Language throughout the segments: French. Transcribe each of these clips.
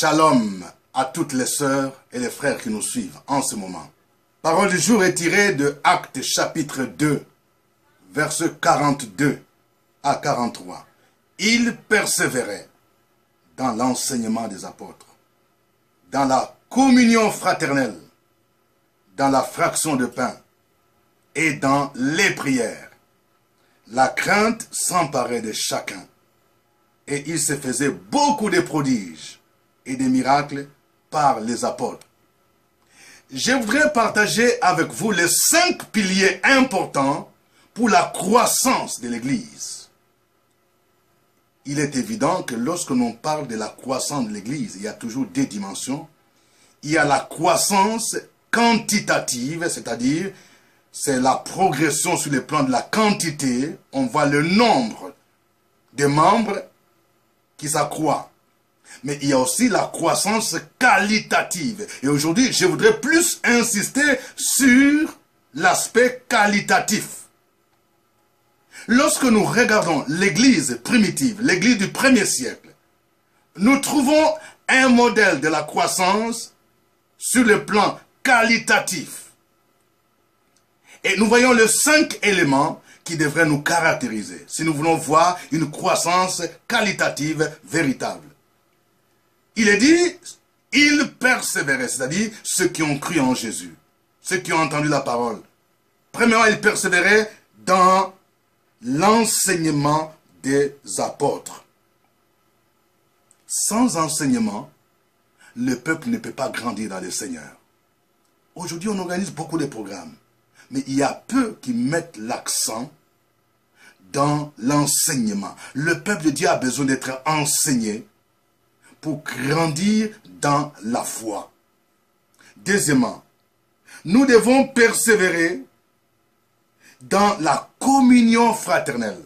Shalom à toutes les sœurs et les frères qui nous suivent en ce moment. Parole du jour est tirée de Actes chapitre 2, versets 42 à 43. Ils persévéraient dans l'enseignement des apôtres, dans la communion fraternelle, dans la fraction de pain et dans les prières. La crainte s'emparait de chacun et il se faisait beaucoup de prodiges et des miracles par les apôtres. Je voudrais partager avec vous les 5 piliers importants pour la croissance de l'Église. Il est évident que lorsque l'on parle de la croissance de l'Église, il y a toujours 2 dimensions. Il y a la croissance quantitative, c'est-à-dire c'est la progression sur le plan de la quantité. On voit le nombre de membres qui s'accroît. Mais il y a aussi la croissance qualitative. Et aujourd'hui, je voudrais plus insister sur l'aspect qualitatif. Lorsque nous regardons l'Église primitive, l'Église du 1er siècle, nous trouvons un modèle de la croissance sur le plan qualitatif. Et nous voyons les 5 éléments qui devraient nous caractériser si nous voulons voir une croissance qualitative véritable. Il est dit, ils persévéraient, c'est-à-dire ceux qui ont cru en Jésus, ceux qui ont entendu la parole. Premièrement, ils persévéraient dans l'enseignement des apôtres. Sans enseignement, le peuple ne peut pas grandir dans le Seigneur. Aujourd'hui, on organise beaucoup de programmes, mais il y a peu qui mettent l'accent dans l'enseignement. Le peuple de Dieu a besoin d'être enseigné pour grandir dans la foi. Deuxièmement, nous devons persévérer dans la communion fraternelle.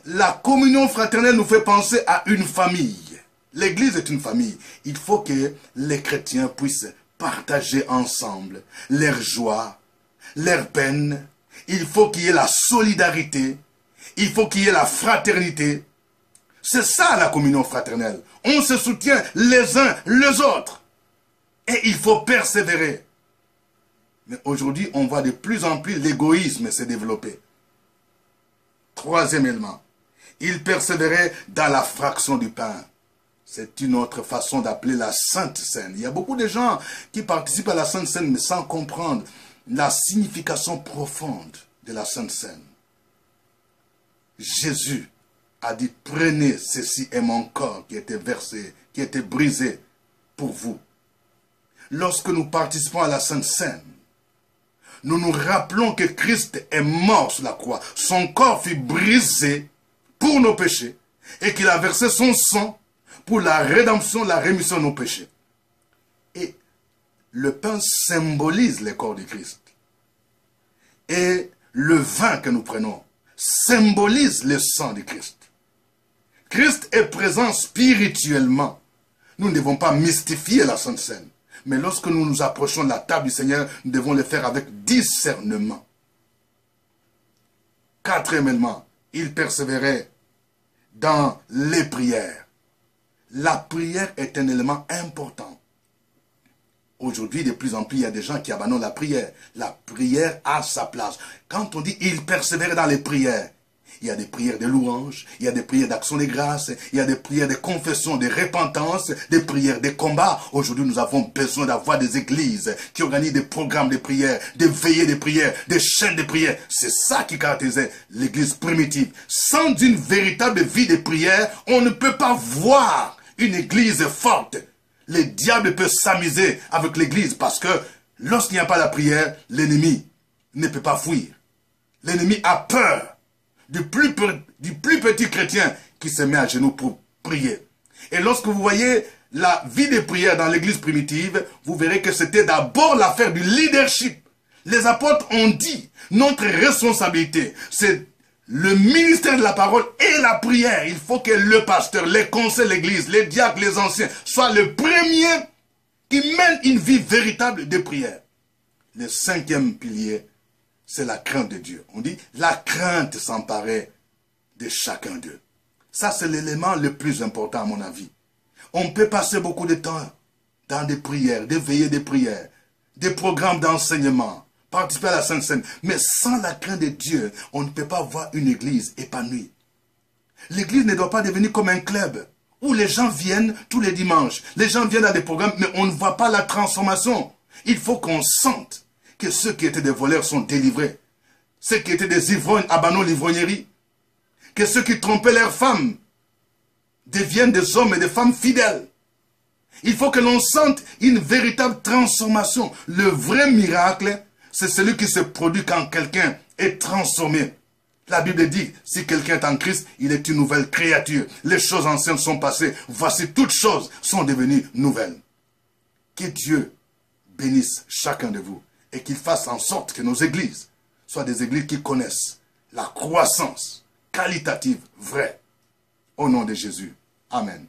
La communion fraternelle nous fait penser à une famille. L'Église est une famille. Il faut que les chrétiens puissent partager ensemble leurs joies, leurs peines. Il faut qu'il y ait la solidarité. Il faut qu'il y ait la fraternité. C'est ça la communion fraternelle. On se soutient les uns les autres. Et il faut persévérer. Mais aujourd'hui, on voit de plus en plus l'égoïsme se développer. Troisième élément. Il persévérait dans la fraction du pain. C'est une autre façon d'appeler la Sainte Seine. Il y a beaucoup de gens qui participent à la Sainte Seine, mais sans comprendre la signification profonde de la Sainte Seine. Jésus a dit, prenez ceci est mon corps qui était versé, qui était brisé pour vous. Lorsque nous participons à la Sainte Seine, nous nous rappelons que Christ est mort sur la croix. Son corps fut brisé pour nos péchés et qu'il a versé son sang pour la rédemption, la rémission de nos péchés. Et le pain symbolise le corps de Christ. Et le vin que nous prenons symbolise le sang de Christ. Christ est présent spirituellement. Nous ne devons pas mystifier la Sainte Seine. Mais lorsque nous nous approchons de la table du Seigneur, nous devons le faire avec discernement. Quatrième élément, il persévérait dans les prières. La prière est un élément important. Aujourd'hui, de plus en plus, il y a des gens qui abandonnent la prière. La prière a sa place. Quand on dit « il persévérait dans les prières », il y a des prières de louange, il y a des prières d'action de grâce, il y a des prières de confession, de repentance, des prières de combat. Aujourd'hui, nous avons besoin d'avoir des églises qui organisent des programmes de prière, des veillées de prière, des chaînes de prière. C'est ça qui caractérisait l'église primitive. Sans une véritable vie de prière, on ne peut pas voir une église forte. Le diable peut s'amuser avec l'église parce que lorsqu'il n'y a pas la prière, l'ennemi ne peut pas fuir. L'ennemi a peur du plus petit chrétien qui se met à genoux pour prier. Et lorsque vous voyez la vie de prière dans l'église primitive, vous verrez que c'était d'abord l'affaire du leadership. Les apôtres ont dit, notre responsabilité, c'est le ministère de la parole et la prière. Il faut que le pasteur, les conseils de l'église, les diacres, les anciens, soient le premier qui mène une vie véritable de prière. Le 5e pilier, c'est la crainte de Dieu. On dit, la crainte s'emparait de chacun d'eux. Ça, c'est l'élément le plus important à mon avis. On peut passer beaucoup de temps dans des prières, des veillées de prières, des programmes d'enseignement, participer à la Sainte Seine. Mais sans la crainte de Dieu, on ne peut pas voir une église épanouie. L'église ne doit pas devenir comme un club où les gens viennent tous les dimanches. Les gens viennent à des programmes, mais on ne voit pas la transformation. Il faut qu'on sente que ceux qui étaient des voleurs sont délivrés. Ceux qui étaient des ivrognes abandonnent l'ivrognerie. Que ceux qui trompaient leurs femmes deviennent des hommes et des femmes fidèles. Il faut que l'on sente une véritable transformation. Le vrai miracle, c'est celui qui se produit quand quelqu'un est transformé. La Bible dit, si quelqu'un est en Christ, il est une nouvelle créature. Les choses anciennes sont passées. Voici, toutes choses sont devenues nouvelles. Que Dieu bénisse chacun de vous et qu'il fasse en sorte que nos églises soient des églises qui connaissent la croissance qualitative vraie. Au nom de Jésus. Amen.